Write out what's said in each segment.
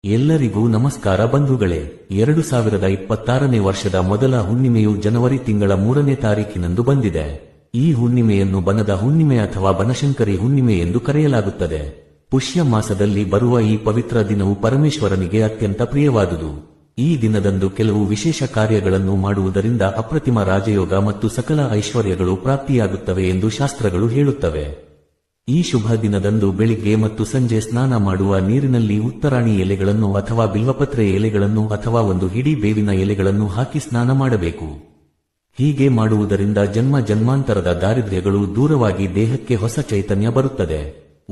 ಎಲ್ಲರಿಗೂ ನಮಸ್ಕಾರ ಬಂಧುಗಳೇ. 2026ನೇ ವರ್ಷದ ಮೊದಲ ಹುಣ್ಣಿಮೆಯು ಜನವರಿ ತಿಂಗಳ 3ನೇ ತಾರೀಖಿನಂದು ಬಂದಿದೆ. ಈ ಹುಣ್ಣಿಮೆಯನ್ನು ಬನದ ಹುಣ್ಣಿಮೆ ಅಥವಾ ಬನಶಂಕರಿ ಹುಣ್ಣಿಮೆ ಎಂದು ಕರೆಯಲಾಗುತ್ತದೆ. ಪುಷ್ಯ ಮಾಸದಲ್ಲಿ ಬರುವ ಈ ಪವಿತ್ರ ದಿನವು ಪರಮೇಶ್ವರನಿಗೆ ಅತ್ಯಂತ ಪ್ರಿಯವಾದುದು. ಈ ದಿನದಂದು ಕೆಲವು ವಿಶೇಷ ಕಾರ್ಯಗಳನ್ನು ಮಾಡುವುದರಿಂದ ಅಪ್ರತಿಮ ರಾಜಯೋಗ ಮತ್ತು ಸಕಲ ಐಶ್ವರ್ಯಗಳು ಪ್ರಾಪ್ತಿಯಾಗುತ್ತವೆ ಎಂದು ಶಾಸ್ತ್ರಗಳು ಹೇಳುತ್ತವೆ. ಈ ಶುಭ ದಿನದಂದು ಬೆಳಿಗ್ಗೆ ಮತ್ತು ಸಂಜೆ ಸ್ನಾನ ಮಾಡುವ ನೀರಿನಲ್ಲಿ ಉತ್ತರಾಣಿ ಎಲೆಗಳನ್ನು ಅಥವಾ ಬಿಲ್ವಪತ್ರೆ ಎಲೆಗಳನ್ನು ಅಥವಾ ಒಂದು ಹಿಡಿ ಬೇವಿನ ಎಲೆಗಳನ್ನು ಹಾಕಿ ಸ್ನಾನ ಮಾಡಬೇಕು. ಹೀಗೆ ಮಾಡುವುದರಿಂದ ಜನ್ಮ ಜನ್ಮಾಂತರದ ದಾರಿದ್ರ್ಯಗಳು ದೂರವಾಗಿ ದೇಹಕ್ಕೆ ಹೊಸ ಚೈತನ್ಯ ಬರುತ್ತದೆ.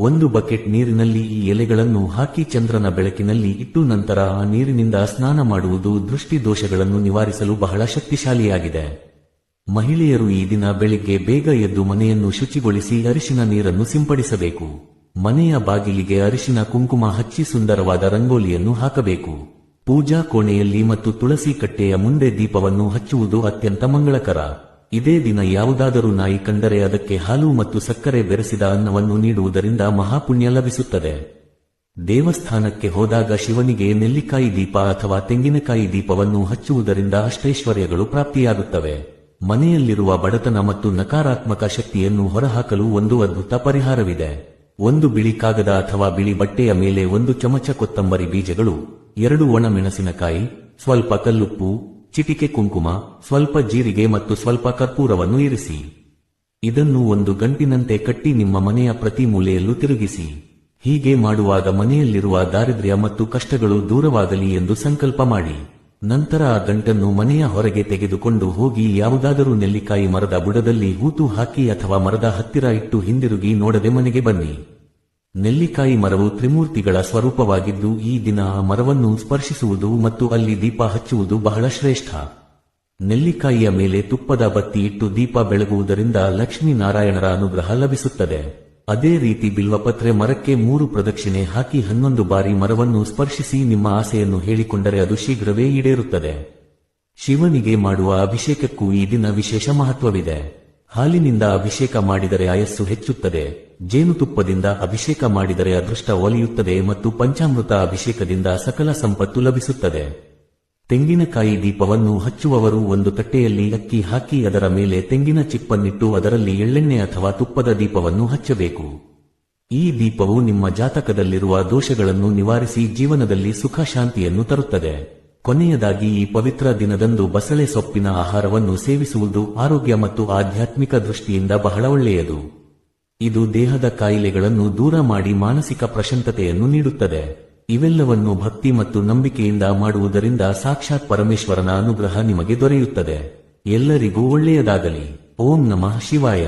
ಒಂದು ಬಕೆಟ್ ನೀರಿನಲ್ಲಿ ಈ ಎಲೆಗಳನ್ನು ಹಾಕಿ ಚಂದ್ರನ ಬೆಳಕಿನಲ್ಲಿ ಇಟ್ಟು ನಂತರ ಆ ನೀರಿನಿಂದ ಸ್ನಾನ ಮಾಡುವುದು ದೃಷ್ಟಿ ದೋಷಗಳನ್ನು ನಿವಾರಿಸಲು ಬಹಳ ಶಕ್ತಿಶಾಲಿಯಾಗಿದೆ. ಮಹಿಳೆಯರು ಈ ದಿನ ಬೆಳಿಗ್ಗೆ ಬೇಗ ಎದ್ದು ಮನೆಯನ್ನು ಶುಚಿಗೊಳಿಸಿ ಅರಿಶಿನ ನೀರನ್ನು ಸಿಂಪಡಿಸಬೇಕು. ಮನೆಯ ಬಾಗಿಲಿಗೆ ಅರಿಶಿನ ಕುಂಕುಮ ಹಚ್ಚಿ ಸುಂದರವಾದ ರಂಗೋಲಿಯನ್ನು ಹಾಕಬೇಕು. ಪೂಜಾ ಕೋಣೆಯಲ್ಲಿ ಮತ್ತು ತುಳಸಿ ಕಟ್ಟೆಯ ಮುಂದೆ ದೀಪವನ್ನು ಹಚ್ಚುವುದು ಅತ್ಯಂತ ಮಂಗಳಕರ. ಇದೇ ದಿನ ಯಾವುದಾದರೂ ನಾಯಿ ಕಂಡರೆ ಅದಕ್ಕೆ ಹಾಲು ಮತ್ತು ಸಕ್ಕರೆ ಬೆರೆಸಿದ ಅನ್ನವನ್ನು ನೀಡುವುದರಿಂದ ಮಹಾಪುಣ್ಯ ಲಭಿಸುತ್ತದೆ. ದೇವಸ್ಥಾನಕ್ಕೆ ಹೋದಾಗ ಶಿವನಿಗೆ ನೆಲ್ಲಿಕಾಯಿ ದೀಪ ಅಥವಾ ತೆಂಗಿನಕಾಯಿ ದೀಪವನ್ನು ಹಚ್ಚುವುದರಿಂದ ಅಷ್ಟೈಶ್ವರ್ಯಗಳು ಪ್ರಾಪ್ತಿಯಾಗುತ್ತವೆ. ಮನೆಯಲ್ಲಿರುವ ಬಡತನ ಮತ್ತು ನಕಾರಾತ್ಮಕ ಶಕ್ತಿಯನ್ನು ಹೊರಹಾಕಲು ಒಂದು ಅದ್ಭುತ ಪರಿಹಾರವಿದೆ. ಒಂದು ಬಿಳಿ ಕಾಗದ ಅಥವಾ ಬಿಳಿ ಬಟ್ಟೆಯ ಮೇಲೆ 1 ಚಮಚ ಕೊತ್ತಂಬರಿ ಬೀಜಗಳು, 2 ಒಣಮೆಣಸಿನಕಾಯಿ, ಸ್ವಲ್ಪ ಕಲ್ಲುಪ್ಪು, ಚಿಟಿಕೆ ಕುಂಕುಮ, ಸ್ವಲ್ಪ ಜೀರಿಗೆ ಮತ್ತು ಸ್ವಲ್ಪ ಕರ್ಪೂರವನ್ನು ಇರಿಸಿ. ಇದನ್ನು ಒಂದು ಗಂಟಿನಂತೆ ಕಟ್ಟಿ ನಿಮ್ಮ ಮನೆಯ ಪ್ರತಿ ಮೂಲೆಯಲ್ಲೂ ತಿರುಗಿಸಿ. ಹೀಗೆ ಮಾಡುವಾಗ ಮನೆಯಲ್ಲಿರುವ ದಾರಿದ್ರ್ಯ ಮತ್ತು ಕಷ್ಟಗಳು ದೂರವಾಗಲಿ ಎಂದು ಸಂಕಲ್ಪ ಮಾಡಿ. ನಂತರ ಆ ಗಂಟನ್ನು ಮನೆಯ ಹೊರಗೆ ತೆಗೆದುಕೊಂಡು ಹೋಗಿ ಯಾವುದಾದರೂ ನೆಲ್ಲಿಕಾಯಿ ಮರದ ಬುಡದಲ್ಲಿ ಹೂತು ಹಾಕಿ ಅಥವಾ ಮರದ ಹತ್ತಿರ ಇಟ್ಟು ಹಿಂದಿರುಗಿ ನೋಡದೆ ಮನೆಗೆ ಬನ್ನಿ. ನೆಲ್ಲಿಕಾಯಿ ಮರವು ತ್ರಿಮೂರ್ತಿಗಳ ಸ್ವರೂಪವಾಗಿದ್ದು ಈ ದಿನ ಆ ಮರವನ್ನು ಸ್ಪರ್ಶಿಸುವುದು ಮತ್ತು ಅಲ್ಲಿ ದೀಪ ಹಚ್ಚುವುದು ಬಹಳ ಶ್ರೇಷ್ಠ. ನೆಲ್ಲಿಕಾಯಿಯ ಮೇಲೆ ತುಪ್ಪದ ಬತ್ತಿ ಇಟ್ಟು ದೀಪ ಬೆಳಗುವುದರಿಂದ ಲಕ್ಷ್ಮೀನಾರಾಯಣರ ಅನುಗ್ರಹ ಲಭಿಸುತ್ತದೆ. ಅದೇ ರೀತಿ ಬಿಲ್ವಪತ್ರೆ ಮರಕ್ಕೆ 3 ಪ್ರದಕ್ಷಿಣೆ ಹಾಕಿ 11 ಬಾರಿ ಮರವನ್ನು ಸ್ಪರ್ಶಿಸಿ ನಿಮ್ಮ ಆಸೆಯನ್ನು ಹೇಳಿಕೊಂಡರೆ ಅದು ಶೀಘ್ರವೇ ಈಡೇರುತ್ತದೆ. ಶಿವನಿಗೆ ಮಾಡುವ ಅಭಿಷೇಕಕ್ಕೂ ಈ ದಿನ ವಿಶೇಷ ಮಹತ್ವವಿದೆ. ಹಾಲಿನಿಂದ ಅಭಿಷೇಕ ಮಾಡಿದರೆ ಆಯಸ್ಸು ಹೆಚ್ಚುತ್ತದೆ, ಜೇನುತುಪ್ಪದಿಂದ ಅಭಿಷೇಕ ಮಾಡಿದರೆ ಅದೃಷ್ಟ ಒಲಿಯುತ್ತದೆ ಮತ್ತು ಪಂಚಾಮೃತ ಅಭಿಷೇಕದಿಂದ ಸಕಲ ಸಂಪತ್ತು ಲಭಿಸುತ್ತದೆ. ತೆಂಗಿನಕಾಯಿ ದೀಪವನ್ನು ಹಚ್ಚುವವರು ಒಂದು ತಟ್ಟೆಯಲ್ಲಿ ಅಕ್ಕಿ ಹಾಕಿ ಅದರ ಮೇಲೆ ತೆಂಗಿನ ಚಿಪ್ಪನ್ನಿಟ್ಟು ಅದರಲ್ಲಿ ಎಳ್ಳೆಣ್ಣೆ ಅಥವಾ ತುಪ್ಪದ ದೀಪವನ್ನು ಹಚ್ಚಬೇಕು. ಈ ದೀಪವು ನಿಮ್ಮ ಜಾತಕದಲ್ಲಿರುವ ದೋಷಗಳನ್ನು ನಿವಾರಿಸಿ ಜೀವನದಲ್ಲಿ ಸುಖ ಶಾಂತಿಯನ್ನು ತರುತ್ತದೆ. ಕೊನೆಯದಾಗಿ ಈ ಪವಿತ್ರ ದಿನದಂದು ಬಸಳೆ ಸೊಪ್ಪಿನ ಆಹಾರವನ್ನು ಸೇವಿಸುವುದು ಆರೋಗ್ಯ ಮತ್ತು ಆಧ್ಯಾತ್ಮಿಕ ದೃಷ್ಟಿಯಿಂದ ಬಹಳ ಒಳ್ಳೆಯದು. ಇದು ದೇಹದ ಕಾಯಿಲೆಗಳನ್ನು ದೂರ ಮಾಡಿ ಮಾನಸಿಕ ಪ್ರಶಾಂತತೆಯನ್ನು ನೀಡುತ್ತದೆ. ಇವೆಲ್ಲವನ್ನು ಭಕ್ತಿ ಮತ್ತು ನಂಬಿಕೆಯಿಂದ ಮಾಡುವುದರಿಂದ ಸಾಕ್ಷಾತ್ ಪರಮೇಶ್ವರನ ಅನುಗ್ರಹ ನಿಮಗೆ ದೊರೆಯುತ್ತದೆ. ಎಲ್ಲರಿಗೂ ಒಳ್ಳೆಯದಾಗಲಿ. ಓಂ ನಮಃ ಶಿವಾಯ.